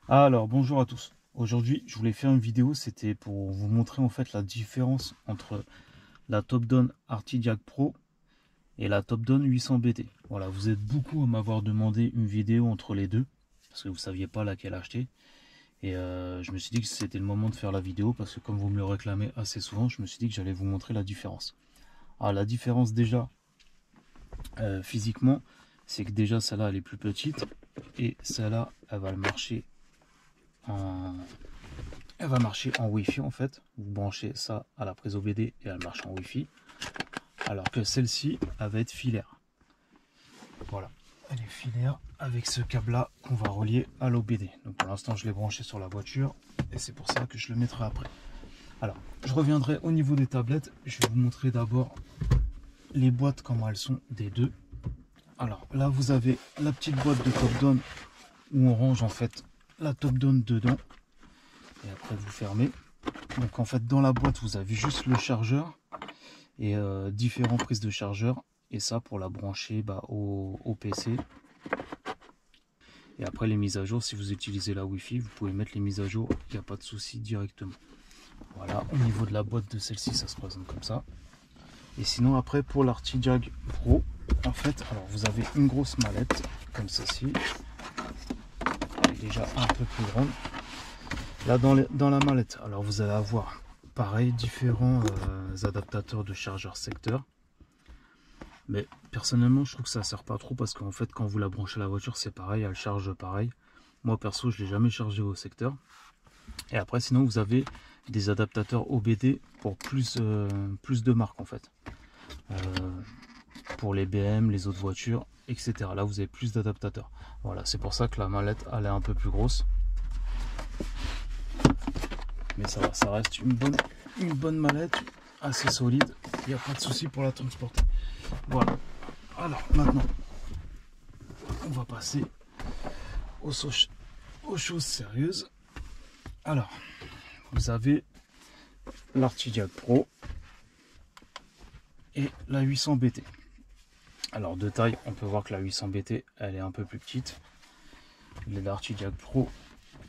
Alors, bonjour à tous. Aujourd'hui, je voulais faire une vidéo, c'était pour vous montrer en fait la différence entre la Topdon Artidiac Pro et la Topdon 800 BT. Voilà, vous êtes beaucoup à m'avoir demandé une vidéo entre les deux, parce que vous ne saviez pas laquelle acheter. Et je me suis dit que c'était le moment de faire la vidéo, parce que comme vous me le réclamez assez souvent, je me suis dit que j'allais vous montrer la différence. Alors, la différence déjà, physiquement, c'est que déjà celle-là, elle est plus petite, et celle-là, elle va marcher en Wi-Fi en fait. Vous branchez ça à la prise OBD et elle marche en Wi-Fi. Alors que celle-ci, elle va être filaire. Voilà. Elle est filaire avec ce câble-là qu'on va relier à l'OBD. Donc pour l'instant, je l'ai branché sur la voiture et c'est pour ça que je le mettrai après. Alors, je reviendrai au niveau des tablettes. Je vais vous montrer d'abord les boîtes, comment elles sont des deux. Alors là, vous avez la petite boîte de Topdon où on range en fait la Topdon dedans. Et après, vous fermez. Donc en fait dans la boîte vous avez juste le chargeur et différentes prises de chargeur et ça pour la brancher au PC. Et après les mises à jour, si vous utilisez la Wi-Fi, vous pouvez mettre les mises à jour, il n'y a pas de souci directement. Voilà, au niveau de la boîte de celle-ci, ça se présente comme ça. Et sinon après pour l'Artidiag Pro, en fait, alors vous avez une grosse mallette comme ceci. Elle est déjà un peu plus grande. Là dans la mallette, alors vous allez avoir pareil différents adaptateurs de chargeur secteur. Mais personnellement je trouve que ça sert pas trop parce qu'en fait quand vous la branchez à la voiture c'est pareil, elle charge pareil. Moi perso je l'ai jamais chargé au secteur. Et après sinon vous avez des adaptateurs OBD pour plus de marques en fait. Euh, pour les BM, les autres voitures, etc. Là vous avez plus d'adaptateurs. Voilà, c'est pour ça que la mallette elle est un peu plus grosse. Mais ça va, ça reste une bonne mallette, assez solide. Il n'y a pas de souci pour la transporter. Voilà. Alors maintenant, on va passer aux choses sérieuses. Alors, vous avez l'Artidiac Pro et la 800 BT. Alors de taille, on peut voir que la 800 BT, elle est un peu plus petite. L'Artidiac Pro,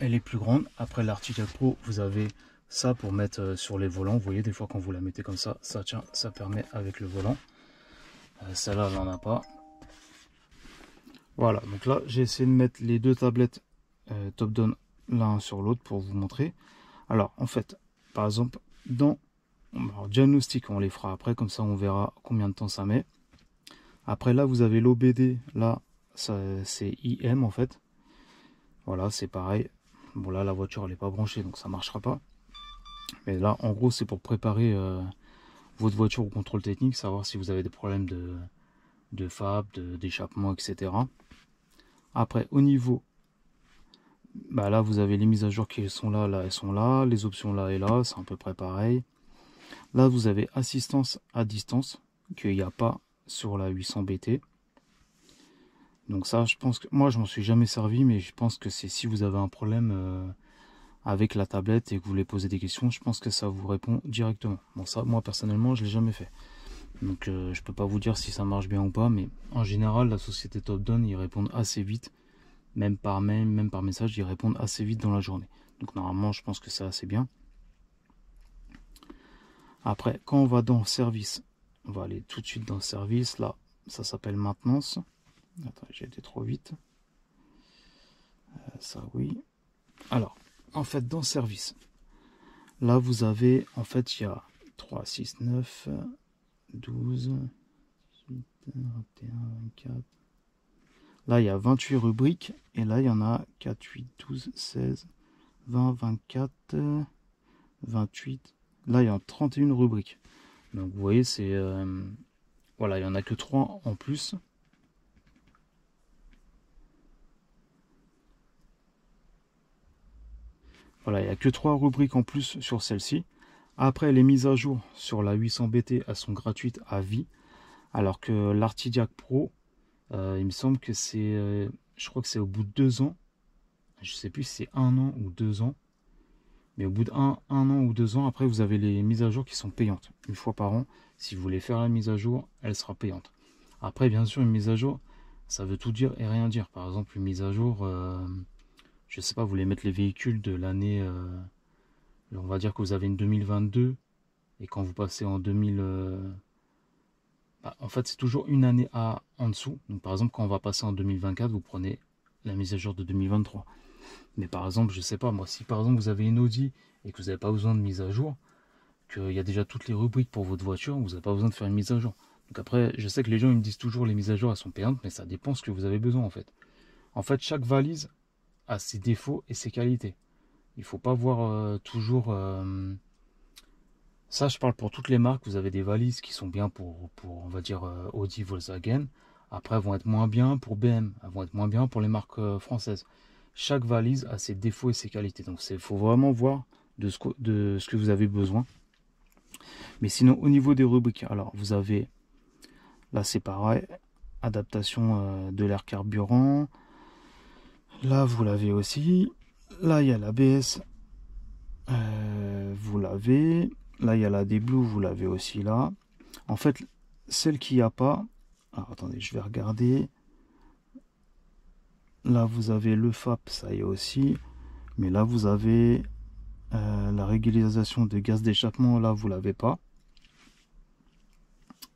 elle est plus grande. Après l'Artidiac Pro, vous avez ça pour mettre sur les volants. Vous voyez, des fois quand vous la mettez comme ça, ça tient, ça permet avec le volant. Celle-là, elle n'en a pas. Voilà, donc là, j'ai essayé de mettre les deux tablettes Topdon l'un sur l'autre pour vous montrer. Alors, en fait, par exemple, dans diagnostic, on les fera après, comme ça on verra combien de temps ça met. Après, là, vous avez l'OBD, là, c'est IM en fait. Voilà, c'est pareil. Bon, là, la voiture, elle n'est pas branchée, donc ça ne marchera pas. Mais là, en gros, c'est pour préparer votre voiture au contrôle technique, savoir si vous avez des problèmes de fab, d'échappement, etc. Après, au niveau, là, vous avez les mises à jour qui sont là, elles sont là. Les options là et là, c'est à peu près pareil. Là, vous avez assistance à distance, qu'il n'y a pas sur la 800 BT. Donc ça, je pense que moi, je m'en suis jamais servi, mais je pense que c'est si vous avez un problème avec la tablette et que vous voulez poser des questions, je pense que ça vous répond directement. Bon, ça, moi, personnellement, je l'ai jamais fait. Donc, je peux pas vous dire si ça marche bien ou pas, mais en général, la société Topdon, ils répondent assez vite. Même par mail, même par message, ils répondent assez vite dans la journée. Donc, normalement, je pense que c'est assez bien. Après, quand on va dans service, on va aller tout de suite dans service. Là, ça s'appelle maintenance. Attends, j'ai été trop vite. Ça, oui. Alors, en fait, dans service, là, vous avez, en fait, il y a 3, 6, 9, 12, 18, 21, 24. Là, il y a 28 rubriques. Et là, il y en a 4, 8, 12, 16, 20, 24, 28. Là, il y a 31 rubriques. Donc, vous voyez, c'est... voilà, il n'y en a que 3 en plus. Voilà, il n'y a que 3 rubriques en plus sur celle-ci. Après, les mises à jour sur la 800 BT, elles sont gratuites à vie. Alors que l'Artidiac Pro, il me semble que c'est... je crois que c'est au bout de 2 ans. Je ne sais plus si c'est 1 an ou 2 ans. Mais au bout d'un an ou 2 ans, après, vous avez les mises à jour qui sont payantes. Une fois par an, si vous voulez faire la mise à jour, elle sera payante. Après, bien sûr, une mise à jour, ça veut tout dire et rien dire. Par exemple, une mise à jour, je sais pas, vous voulez mettre les véhicules de l'année, on va dire que vous avez une 2022, et quand vous passez en 2000, en fait c'est toujours une année en dessous. Donc par exemple quand on va passer en 2024, vous prenez la mise à jour de 2023. Mais par exemple, je sais pas, moi, si par exemple vous avez une Audi et que vous n'avez pas besoin de mise à jour, qu'il y a déjà toutes les rubriques pour votre voiture, vous n'avez pas besoin de faire une mise à jour. Donc après, je sais que les gens ils me disent toujours les mises à jour elles sont payantes, mais ça dépend ce que vous avez besoin en fait. En fait, chaque valise a ses défauts et ses qualités. Il faut pas voir toujours. Ça, je parle pour toutes les marques. Vous avez des valises qui sont bien pour on va dire, Audi, Volkswagen. Après, elles vont être moins bien pour BM. Elles vont être moins bien pour les marques françaises. Chaque valise a ses défauts et ses qualités. Donc, il faut vraiment voir de ce que vous avez besoin. Mais sinon, au niveau des rubriques, alors, vous avez, là, c'est pareil, adaptation de l'air carburant. Là, vous l'avez aussi. Là, il y a l'ABS. Vous l'avez. Là, il y a la D-Blue, vous l'avez aussi là. En fait, celle qu'il n'y a pas... Alors, attendez, je vais regarder. Là, vous avez le FAP, ça y est aussi. Mais là, vous avez la régularisation de gaz d'échappement. Là, vous l'avez pas.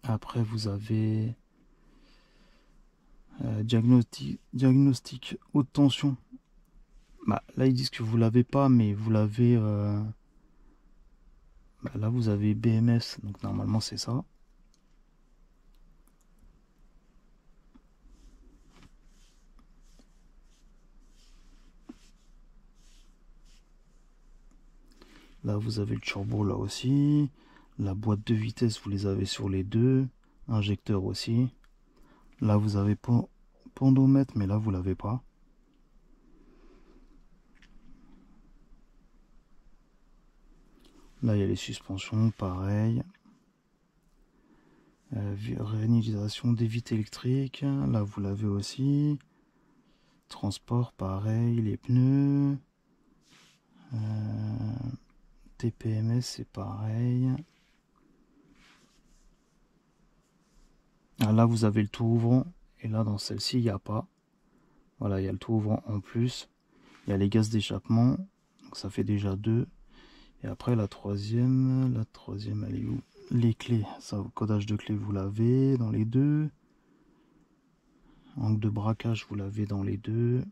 Après, vous avez diagnostic haute tension. Bah, là, ils disent que vous l'avez pas, mais vous l'avez... Bah, là, vous avez BMS, donc normalement, c'est ça. Là, vous avez le turbo, là aussi. La boîte de vitesse, vous les avez sur les deux. Injecteur aussi. Là, vous avez pendomètre, mais là, vous l'avez pas. Là, il y a les suspensions, pareil. Réalisation des vitres électriques. Là, vous l'avez aussi. Transport, pareil. Les pneus. TPMS, c'est pareil. Ah, là, vous avez le tout ouvrant. Et là, dans celle-ci, il n'y a pas. Voilà, il y a le tout ouvrant en plus. Il y a les gaz d'échappement. Donc, ça fait déjà 2. Et après, la troisième, elle est où? Les clés. Ça, codage de clés, vous l'avez dans les deux. Angle de braquage, vous l'avez dans les deux.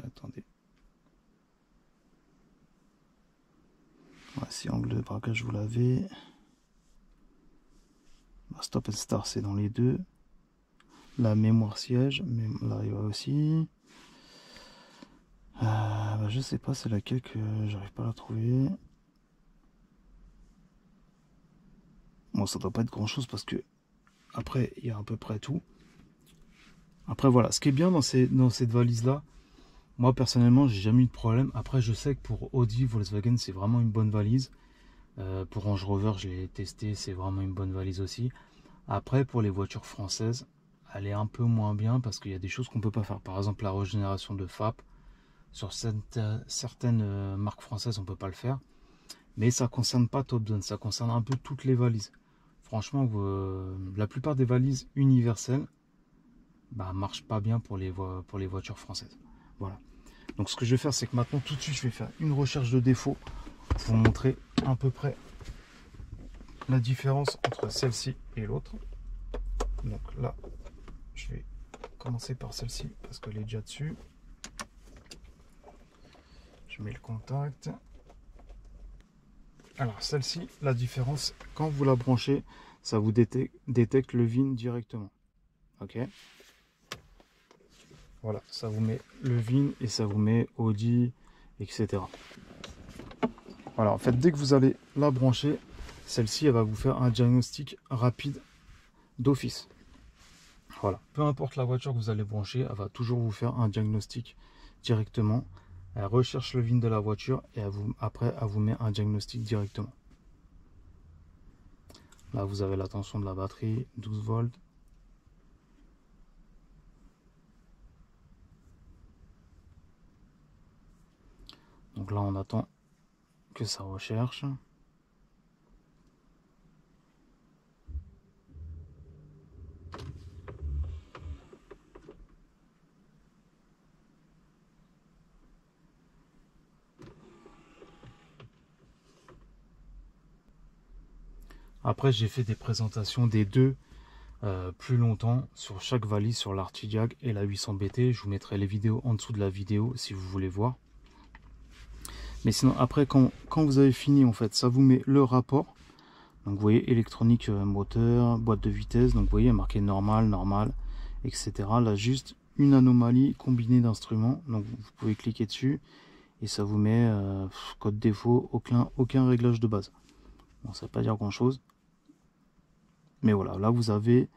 Attendez. Voici, angle de braquage, vous l'avez. Stop and start, c'est dans les deux. La mémoire siège, mais là il va aussi. Je sais pas, c'est laquelle que j'arrive pas à la trouver. Bon, ça doit pas être grand chose parce que après il y a à peu près tout. Après voilà, ce qui est bien dans cette valise là, moi personnellement j'ai jamais eu de problème. Après je sais que pour Audi, Volkswagen c'est vraiment une bonne valise. Pour Range Rover je l'ai testé, c'est vraiment une bonne valise aussi. Après pour les voitures françaises, elle est un peu moins bien parce qu'il y a des choses qu'on peut pas faire. Par exemple la régénération de FAP. Sur certaines marques françaises, on peut pas le faire. Mais ça concerne pas Top Gun, ça concerne un peu toutes les valises. Franchement, la plupart des valises universelles marchent pas bien pour les voitures françaises. Voilà. Donc ce que je vais faire, c'est que maintenant, tout de suite, je vais faire une recherche de défauts pour vous montrer à peu près la différence entre celle-ci et l'autre. Donc là, je vais commencer par celle-ci parce qu'elle est déjà dessus. Je mets le contact. Alors celle-ci, la différence, quand vous la branchez, ça vous détecte le VIN directement. Ok. Voilà, ça vous met le VIN et ça vous met Audi, etc. Voilà, en fait, dès que vous allez la brancher, celle-ci, elle va vous faire un diagnostic rapide d'office. Voilà, peu importe la voiture que vous allez brancher, elle va toujours vous faire un diagnostic directement. Elle recherche le VIN de la voiture et après, elle vous met un diagnostic directement. Là, vous avez la tension de la batterie, 12 volts. Donc là, on attend que ça recherche. Après, j'ai fait des présentations des deux plus longtemps sur chaque valise, sur l'Artidiag et la 800 BT. Je vous mettrai les vidéos en dessous de la vidéo si vous voulez voir. Mais sinon, après, quand vous avez fini, en fait, ça vous met le rapport. Donc, vous voyez, électronique, moteur, boîte de vitesse. Donc, vous voyez, marqué normal, normal, etc. Là, juste une anomalie combinée d'instruments. Donc, vous pouvez cliquer dessus et ça vous met code défaut, aucun réglage de base. Bon, ça ne veut pas dire grand-chose. Mais voilà, là, vous avez...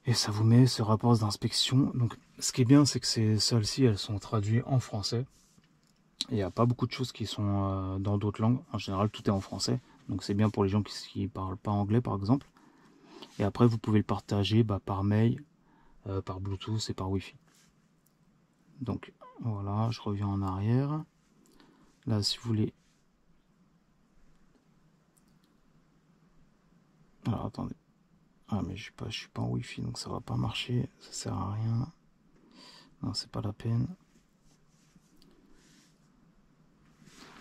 Et ça vous met ce rapport d'inspection. Donc, ce qui est bien, c'est que celles-ci, elles sont traduites en français. Il n'y a pas beaucoup de choses qui sont dans d'autres langues. En général, tout est en français. Donc, c'est bien pour les gens qui ne parlent pas anglais, par exemple. Et après, vous pouvez le partager par mail, par Bluetooth et par Wi-Fi. Donc, voilà, je reviens en arrière. Là, si vous voulez... Alors, attendez. Ah, mais je suis pas en Wi-Fi, donc ça va pas marcher. Ça sert à rien. Non, c'est pas la peine.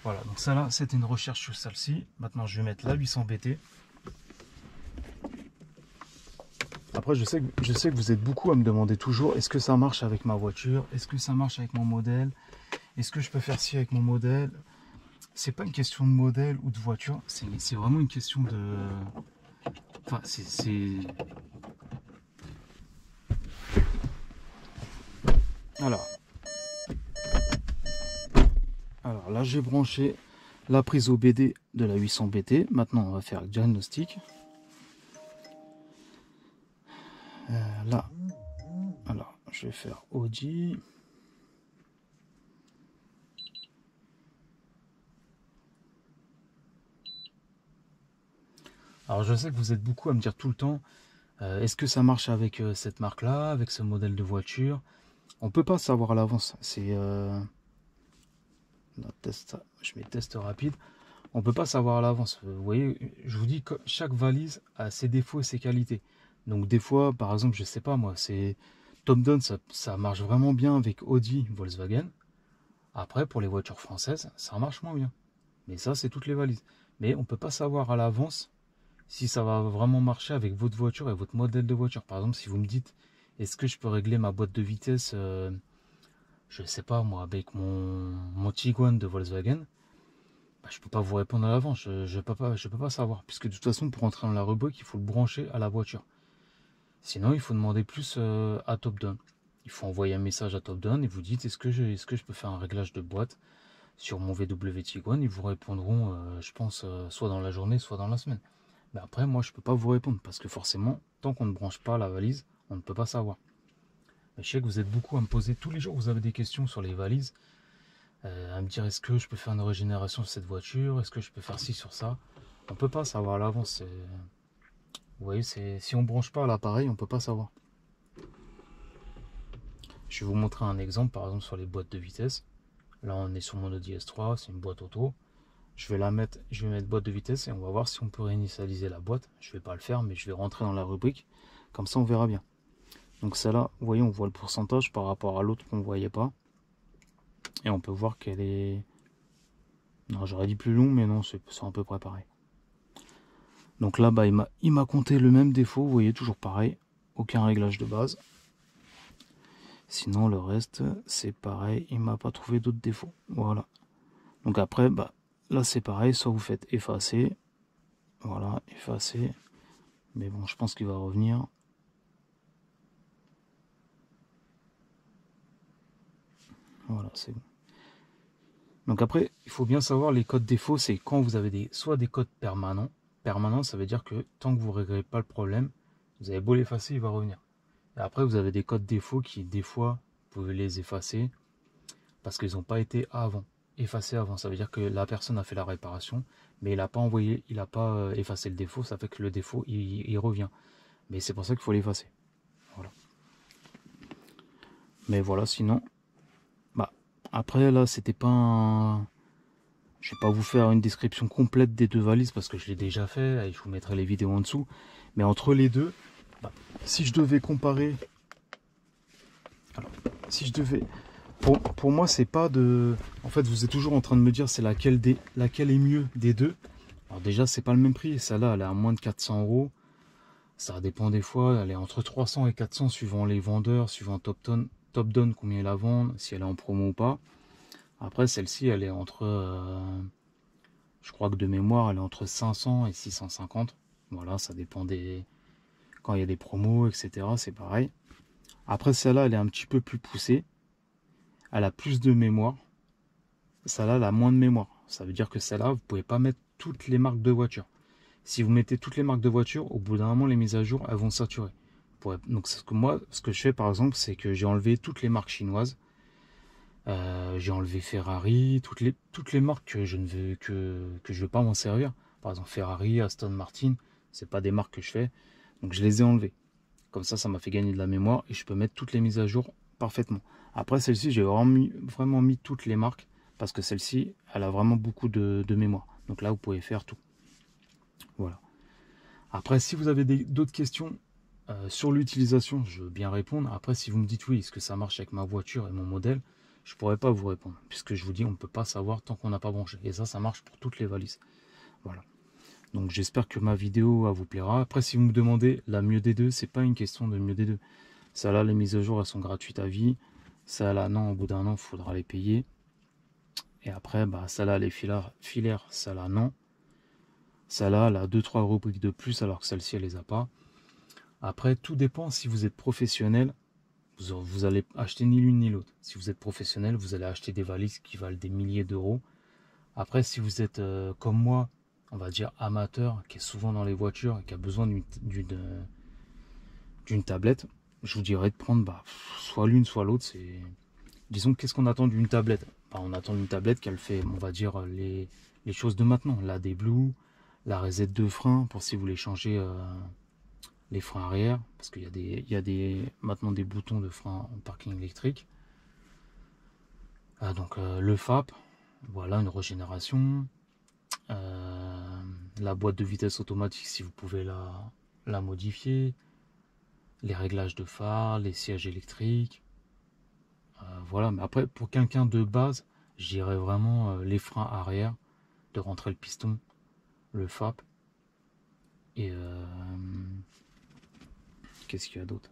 Voilà, donc ça là, c'était une recherche sur celle-ci. Maintenant, je vais mettre la 800 BT. Après, je sais que vous êtes beaucoup à me demander toujours, est-ce que ça marche avec ma voiture? Est-ce que ça marche avec mon modèle? Est-ce que je peux faire ci avec mon modèle? C'est pas une question de modèle ou de voiture, c'est vraiment une question de... Enfin, c'est... Alors là, j'ai branché la prise OBD de la 800 BT. Maintenant, on va faire le diagnostic. Là, alors, je vais faire Audi. Alors, je sais que vous êtes beaucoup à me dire tout le temps, est-ce que ça marche avec cette marque-là, avec ce modèle de voiture? On peut pas savoir à l'avance. C'est je mets test rapide. On peut pas savoir à l'avance. Vous voyez, je vous dis que chaque valise a ses défauts et ses qualités. Donc des fois, par exemple, je sais pas moi, c'est Top Down, ça marche vraiment bien avec Audi, Volkswagen. Après, pour les voitures françaises, ça marche moins bien. Mais ça, c'est toutes les valises. Mais on peut pas savoir à l'avance si ça va vraiment marcher avec votre voiture et votre modèle de voiture. Par exemple, si vous me dites, est-ce que je peux régler ma boîte de vitesse, je sais pas moi, avec mon Tiguan de Volkswagen, je peux pas vous répondre à l'avance, je peux pas savoir. Puisque de toute façon, pour entrer dans la rubrique, il faut le brancher à la voiture. Sinon, il faut demander plus à Top Down. Il faut envoyer un message à Top Down et vous dites, est-ce que je peux faire un réglage de boîte sur mon VW Tiguan? Ils vous répondront, je pense, soit dans la journée, soit dans la semaine. Mais après, moi, je peux pas vous répondre parce que forcément, tant qu'on ne branche pas la valise, on ne peut pas savoir. Mais je sais que vous êtes beaucoup à me poser tous les jours, vous avez des questions sur les valises, à me dire est-ce que je peux faire une régénération sur cette voiture, est-ce que je peux faire ci sur ça. On peut pas savoir à l'avance. Vous voyez, si on branche pas l'appareil, on peut pas savoir. Je vais vous montrer un exemple, par exemple sur les boîtes de vitesse. Là, on est sur mon Audi S3, c'est une boîte auto. Je vais mettre boîte de vitesse et on va voir si on peut réinitialiser la boîte. Je vais pas le faire, mais je vais rentrer dans la rubrique. Comme ça, on verra bien. Donc celle-là, vous voyez, on voit le pourcentage par rapport à l'autre qu'on ne voyait pas. Et on peut voir qu'elle est... Non, j'aurais dit plus long, mais non, c'est à peu près pareil. Donc là, il m'a compté le même défaut, vous voyez, toujours pareil. Aucun réglage de base. Sinon, le reste, c'est pareil. Il m'a pas trouvé d'autres défauts. Voilà. Donc après, là, c'est pareil. Soit vous faites effacer. Voilà, effacer. Mais bon, je pense qu'il va revenir. Voilà, c'est bon. Donc après, il faut bien savoir les codes défauts, c'est quand vous avez soit des codes permanents. Permanent, ça veut dire que tant que vous ne réglez pas le problème, vous avez beau l'effacer, il va revenir. Et après, vous avez des codes défauts qui, des fois, vous pouvez les effacer parce qu'ils n'ont pas été effacés avant. Ça veut dire que la personne a fait la réparation, mais il n'a pas effacé le défaut. Ça fait que le défaut, il revient. Mais c'est pour ça qu'il faut l'effacer. Voilà. Mais voilà, sinon... Après, là, c'était pas un... Je vais pas vous faire une description complète des deux valises parce que je l'ai déjà fait et je vous mettrai les vidéos en dessous. Mais entre les deux, si je devais comparer... Alors, si je devais... Pour moi, c'est pas de... En fait, vous êtes toujours en train de me dire c'est laquelle est mieux des deux. Alors déjà, c'est pas le même prix. Celle-là, elle est à moins de 400 euros. Ça dépend des fois. Elle est entre 300 et 400 suivant les vendeurs, suivant Topdon combien ils la vendent, si elle est en promo ou pas. Après, celle-ci, elle est entre... je crois que de mémoire, elle est entre 500 et 650. Voilà, ça dépend des... Quand il y a des promos, etc. C'est pareil. Après, celle-là, elle est un petit peu plus poussée. Elle a plus de mémoire. Celle-là, elle a moins de mémoire. Ça veut dire que celle-là, vous ne pouvez pas mettre toutes les marques de voitures. Si vous mettez toutes les marques de voitures, au bout d'un moment, les mises à jour, elles vont saturer. Donc, ce que je fais, par exemple, c'est que j'ai enlevé toutes les marques chinoises. J'ai enlevé Ferrari, toutes les marques que je ne veux que je veux pas m'en servir. Par exemple, Ferrari, Aston Martin, c'est pas des marques que je fais. Donc, je les ai enlevées. Comme ça m'a fait gagner de la mémoire et je peux mettre toutes les mises à jour parfaitement. Après, celle-ci, j'ai vraiment mis toutes les marques parce que celle-ci, elle a vraiment beaucoup de mémoire. Donc là, vous pouvez faire tout. Voilà. Après, si vous avez d'autres questions sur l'utilisation, je veux bien répondre. Après, si vous me dites oui, est-ce que ça marche avec ma voiture et mon modèle, je ne pourrais pas vous répondre. Puisque je vous dis, on ne peut pas savoir tant qu'on n'a pas branché. Et ça marche pour toutes les valises. Voilà. Donc j'espère que ma vidéo vous plaira. Après, si vous me demandez la mieux des deux, c'est pas une question de mieux des deux. Celle-là, les mises à jour, elles sont gratuites à vie. Celle-là, non, au bout d'un an, il faudra les payer. Et après, bah, celle-là, les filaires, celle-là, non. Celle-là, elle a 2-3 rubriques de plus, alors que celle-ci, elle les a pas. Après, tout dépend si vous êtes professionnel. Vous allez acheter ni l'une ni l'autre. Si vous êtes professionnel, vous allez acheter des valises qui valent des milliers d'euros. Après, si vous êtes comme moi, on va dire amateur, qui est souvent dans les voitures et qui a besoin d'une tablette, je vous dirais de prendre soit l'une, soit l'autre. Disons, qu'est-ce qu'on attend d'une tablette? On attend d'une tablette qu'elle fait, on va dire, les choses de maintenant. La D-Blue, la reset de frein, pour si vous voulez changer les freins arrière, parce qu'il y a maintenant des boutons de frein en parking électrique. Donc le FAP, voilà, une régénération. La boîte de vitesse automatique, si vous pouvez la modifier. Les réglages de phare, les sièges électriques. Voilà, mais après, pour quelqu'un de base, je dirais vraiment les freins arrière, de rentrer le piston, le FAP. Et qu'est-ce qu'il y a d'autre?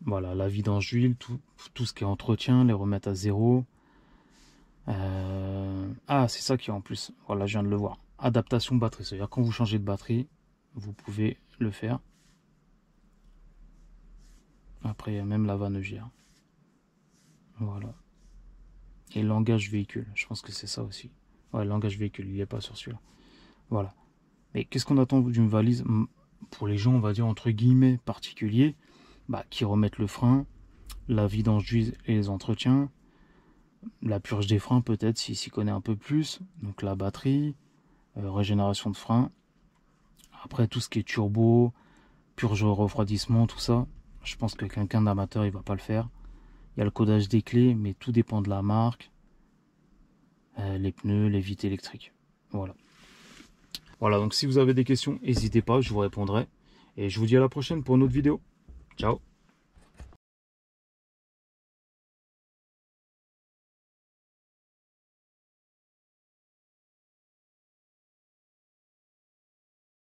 Voilà, la vidange d'huile, tout ce qui est entretien, les remettre à zéro. Ah, c'est ça qui est en plus. Voilà, je viens de le voir. Adaptation batterie, c'est-à-dire quand vous changez de batterie, vous pouvez le faire. Après, il y a même la vanne GR. Voilà. Et langage véhicule, je pense que c'est ça aussi. Ouais, langage véhicule, il n'y est pas sur celui-là. Voilà. Mais qu'est-ce qu'on attend d'une valise pour les gens, on va dire, entre guillemets, particuliers, qui remettent le frein, la vidange d'huile et les entretiens, la purge des freins peut-être, s'il s'y connaît un peu plus, donc la batterie, régénération de frein. Après, tout ce qui est turbo, purge refroidissement, tout ça, je pense que quelqu'un d'amateur, il va pas le faire. Il y a le codage des clés, mais tout dépend de la marque. Les pneus, les vitres électriques. Voilà. Voilà, donc si vous avez des questions, n'hésitez pas, je vous répondrai. Et je vous dis à la prochaine pour une autre vidéo. Ciao.